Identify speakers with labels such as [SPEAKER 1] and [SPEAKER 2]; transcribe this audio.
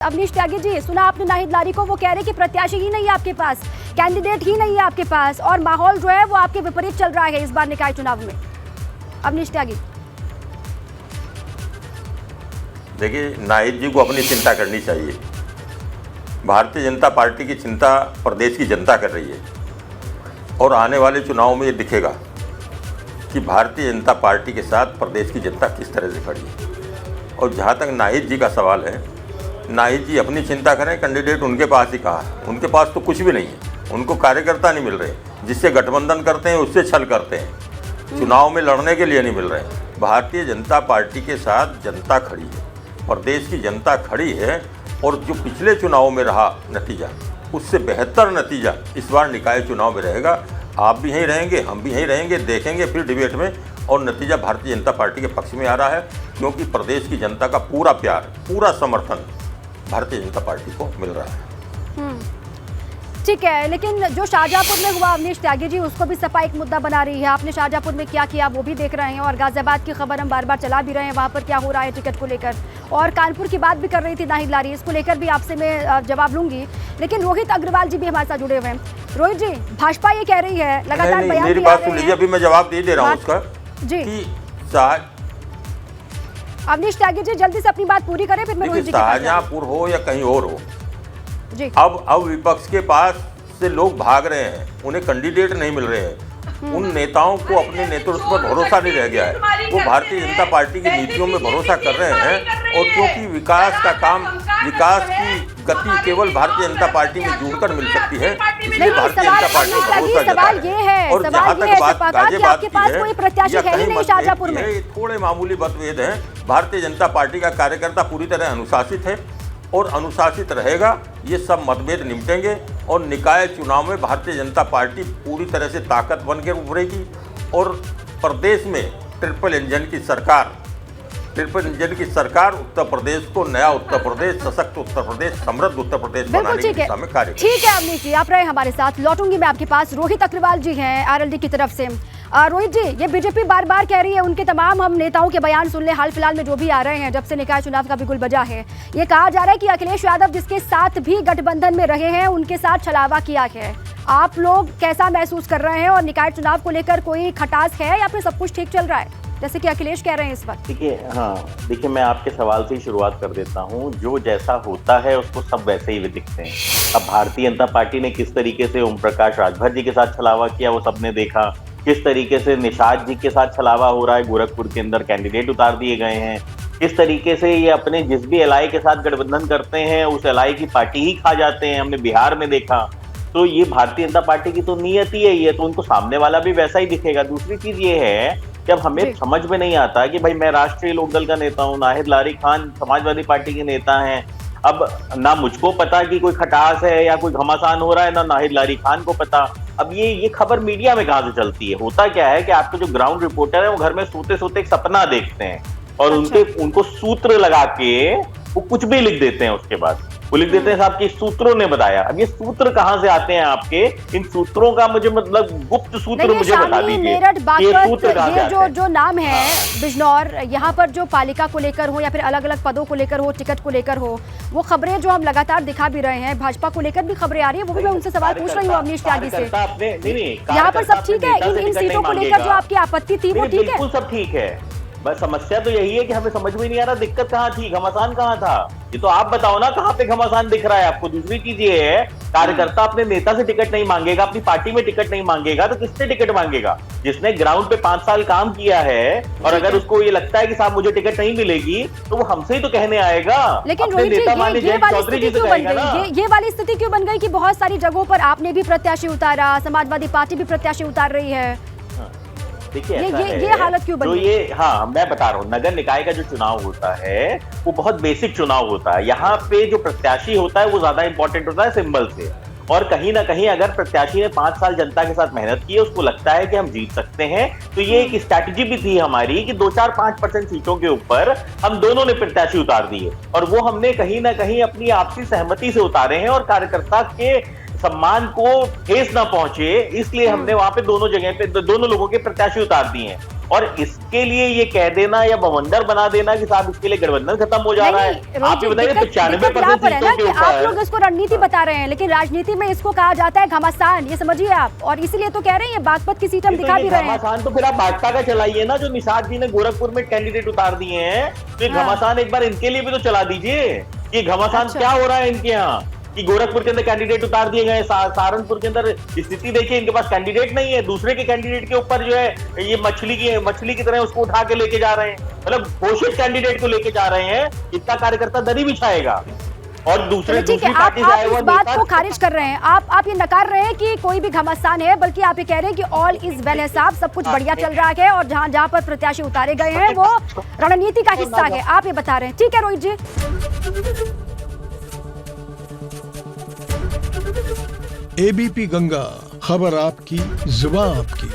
[SPEAKER 1] अवनीश त्यागी जी, सुना आपने नाहिद लारी को, वो कह रहे कि प्रत्याशी ही नहीं है आपके पास, कैंडिडेट ही नहीं है आपके पास और माहौल जो है वो आपके विपरीत चल रहा है इस बार निकाय चुनाव में। अवनीश त्यागी,
[SPEAKER 2] देखिए, नाहिद जी को अपनी चिंता करनी चाहिए। भारतीय जनता पार्टी की चिंता प्रदेश की जनता कर रही है और आने वाले चुनाव में ये दिखेगा कि भारतीय जनता पार्टी के साथ प्रदेश की जनता किस तरह से खड़ी है। और जहाँ तक नाहिद जी का सवाल है, नाहिद जी अपनी चिंता करें, कैंडिडेट उनके पास ही कहा है, उनके पास तो कुछ भी नहीं है, उनको कार्यकर्ता नहीं मिल रहे, जिससे गठबंधन करते हैं उससे छल करते हैं, चुनाव में लड़ने के लिए नहीं मिल रहे। भारतीय जनता पार्टी के साथ जनता खड़ी है, प्रदेश की जनता खड़ी है और जो पिछले चुनाव में रहा नतीजा, उससे बेहतर नतीजा इस बार निकाय चुनाव में रहेगा। आप भी यहीं रहेंगे, हम भी यहीं रहेंगे, देखेंगे फिर डिबेट में, और नतीजा भारतीय जनता पार्टी के पक्ष में आ रहा है, क्योंकि प्रदेश की जनता का पूरा प्यार, पूरा समर्थन भारतीय जनता पार्टी को मिल रहा है।
[SPEAKER 1] ठीक है, लेकिन जो शाहजहांपुर में हुआ अवनीश त्यागी जी, उसको भी सपा एक मुद्दा बना रही है। आपने शाहजहांपुर में क्या किया वो भी देख रहे हैं और गाजियाबाद की खबर हम बार बार चला भी रहे हैं, वहाँ पर क्या हो रहा है टिकट को लेकर, और कानपुर की बात भी कर रही थी नाहिद लारी, इसको लेकर भी आपसे मैं जवाब लूंगी। लेकिन रोहित अग्रवाल जी भी हमारे साथ जुड़े हुए हैं। रोहित जी, भाजपा ये कह रही है लगातार,
[SPEAKER 2] मेरी बात सुन लीजिए, अभी मैं जवाब दे रहा हूँ उसका जी।
[SPEAKER 1] अवनीश त्यागी जी जल्दी से अपनी बात पूरी करें, फिर मैं रोहित जी के पास जाऊंगी।
[SPEAKER 2] शाहजहांपुर हो या कहीं और हो
[SPEAKER 1] जी,
[SPEAKER 2] अब विपक्ष के पास से लोग भाग रहे हैं, उन्हें कैंडिडेट नहीं मिल रहे हैं, उन नेताओं को अपने नेतृत्व पर भरोसा नहीं रह गया है, वो भारतीय जनता पार्टी की नीतियों में भरोसा कर रहे हैं। और क्योंकि विकास का काम, विकास की गति केवल भारतीय जनता पार्टी में जुड़कर मिल सकती है, इसलिए भारतीय जनता पार्टी को भरोसा जता है। और जहाँ तक बात गाजियाबाद की है, थोड़े मामूली मतभेद हैं। भारतीय जनता पार्टी का कार्यकर्ता पूरी तरह अनुशासित है और अनुशासित रहेगा, ये सब मतभेद निपटेंगे और निकाय चुनाव में भारतीय जनता पार्टी पूरी तरह से ताकत बनकर उभरेगी और प्रदेश में ट्रिपल इंजन की सरकार उत्तर प्रदेश को नया उत्तर प्रदेश, सशक्त उत्तर प्रदेश, समृद्ध उत्तर प्रदेश बनाने की दिशा में कार्य।
[SPEAKER 1] ठीक है अवनीश जी, आप रहे हमारे साथ, लौटूंगी मैं आपके पास। रोहित अग्रवाल जी हैं आरएलडी की तरफ से। रोहित जी, ये बीजेपी बार बार कह रही है, उनके तमाम हम नेताओं के बयान सुन ले हाल फिलहाल में जो भी आ रहे हैं, जब से निकाय चुनाव का बिगुल बजा है, ये कहा जा रहा है कि अखिलेश यादव जिसके साथ भी गठबंधन में रहे हैं, उनके साथ छलावा किया है। आप लोग कैसा महसूस कर रहे हैं और निकाय चुनाव को लेकर कोई खटास है या फिर सब कुछ ठीक चल रहा है, जैसे कि अखिलेश कह रहे हैं इस वक्त?
[SPEAKER 3] देखिए, मैं आपके सवाल से ही शुरुआत कर देता हूं। जो जैसा होता है उसको सब वैसे ही दिखते हैं। अब भारतीय जनता पार्टी ने किस तरीके से ओम प्रकाश राजभर जी के साथ छलावा किया वो सबने देखा, किस तरीके से निषाद जी के साथ छलावा हो रहा है, गोरखपुर के अंदर कैंडिडेट उतार दिए गए हैं, किस तरीके से ये अपने जिस भी एलआई के साथ गठबंधन करते हैं उस एलआई की पार्टी ही खा जाते हैं, हमने बिहार में देखा। तो ये भारतीय जनता पार्टी की तो नियत ही है ये, तो उनको सामने वाला भी वैसा ही दिखेगा। दूसरी चीज ये है, जब हमें समझ में नहीं आता कि भाई मैं राष्ट्रीय लोकदल का नेता हूँ, नाहिद लारी खान समाजवादी पार्टी के नेता हैं, अब ना मुझको पता कि कोई खटास है या कोई घमासान हो रहा है, ना नाहिद लारी खान को पता। अब ये खबर मीडिया में कहाँ से चलती है? होता क्या है कि आपके जो ग्राउंड रिपोर्टर है वो घर में सोते सोते एक सपना देखते हैं और उनको सूत्र लगा के वो कुछ भी लिख देते हैं। उसके बाद वो लिख देते हैं साहब कि सूत्रों ने बताया। अब ये सूत्र कहाँ से आते हैं आपके? इन सूत्रों का मुझे मतलब गुप्त सूत्र मुझे बता दीजिए।
[SPEAKER 1] ये जो नाम है बिजनौर, यहाँ पर जो पालिका को लेकर हो या फिर अलग अलग पदों को लेकर हो, टिकट को लेकर हो, वो खबरें जो हम लगातार दिखा भी रहे हैं, भाजपा को लेकर भी खबरें आ रही है, वो भी मैं उनसे सवाल पूछ रही हूँ अवनीश त्यागी से। यहाँ पर सब ठीक है? इन सीटों को लेकर जो आपकी आपत्ति थी वो ठीक है?
[SPEAKER 3] बिल्कुल सब ठीक है, बस समस्या तो यही है कि हमें समझ में नहीं आ रहा दिक्कत कहाँ थी, घमासान कहाँ था। ये तो आप बताओ ना कहाँ पे घमासान दिख रहा है आपको। दूसरी चीज ये है, कार्यकर्ता अपने नेता से टिकट नहीं मांगेगा, अपनी पार्टी में टिकट नहीं मांगेगा तो किससे टिकट मांगेगा? जिसने ग्राउंड पे 5 साल काम किया है और अगर उसको ये लगता है कि साहब मुझे टिकट नहीं मिलेगी तो वो हमसे ही तो कहने आएगा।
[SPEAKER 1] लेकिन रोहित जी, ये वाली स्थिति क्यों बन गई कि बहुत सारी जगहों पर आपने भी प्रत्याशी उतारा, समाजवादी पार्टी भी प्रत्याशी उतार रही है?
[SPEAKER 3] देखिए,
[SPEAKER 1] ये हालत क्यों बनी?
[SPEAKER 3] मैं बता रहा हूँ, नगर निकाय का जो चुनाव होता है वो बहुत बेसिक चुनाव होता है। यहाँ पे जो प्रत्याशी होता है वो ज्यादा इंपॉर्टेंट होता है सिंबल से। और कहीं ना कहीं अगर प्रत्याशी ने 5 साल जनता के साथ मेहनत की है, उसको लगता है कि हम जीत सकते हैं, तो ये एक स्ट्रैटेजी भी थी हमारी कि 2-4-5% सीटों के ऊपर हम दोनों ने प्रत्याशी उतार दिए और वो हमने कहीं ना कहीं अपनी आपसी सहमति से उतारे हैं और कार्यकर्ता के सम्मान को ठेस ना पहुंचे, इसलिए हमने वहां पे दोनों जगह पे दोनों लोगों के प्रत्याशी उतार दिए हैं। और इसके लिए ये कह देना या बवंडर बना देना कि साहब इसके लिए गठबंधन खत्म हो जा रहा है। आप ये बताइए 95% सीटों के ऊपर
[SPEAKER 1] आप लोग इसको रणनीति बता रहे हैं, लेकिन राजनीति में इसको कहा जाता है घमासान, ये समझिए आप। और इसीलिए तो कह रहे हैं ये बागपत की सीट हम दिखा भी रहे हैं।
[SPEAKER 3] घमासान तो फिर आप भाजपा का चलाइए ना, जो निषाद जी ने गोरखपुर में कैंडिडेट उतार दिए हैं, तो ये घमासान एक बार इनके लिए भी तो चला दीजिए कि घमासान क्या हो रहा है इनके यहाँ, कि गोरखपुर के अंदर कैंडिडेट उतार दिए गए, सहारनपुर के अंदर स्थिति देखिए, इनके पास कैंडिडेट नहीं है, दूसरे के कैंडिडेट के ऊपर जो है ये मछली की तरह उसको उठा के लेके जा रहे हैं, मतलब घोषित कैंडिडेट को लेके जा रहे हैं। इतना कार्यकर्ता दरी बिछाएगा और दूसरी पार्टी
[SPEAKER 1] आप इस बात को खारिज कर रहे हैं, आप ये नकार रहे हैं कि कोई भी घमासान है, बल्कि आप ये कह रहे हैं कि ऑल इज वेल है साहब, सब कुछ बढ़िया चल रहा है और जहां जहां पर प्रत्याशी उतारे गए हैं वो रणनीति का हिस्सा है, आप ये बता रहे हैं। ठीक है रोहित जी।
[SPEAKER 4] एबीपी गंगा, खबर आपकी, जुबान आपकी।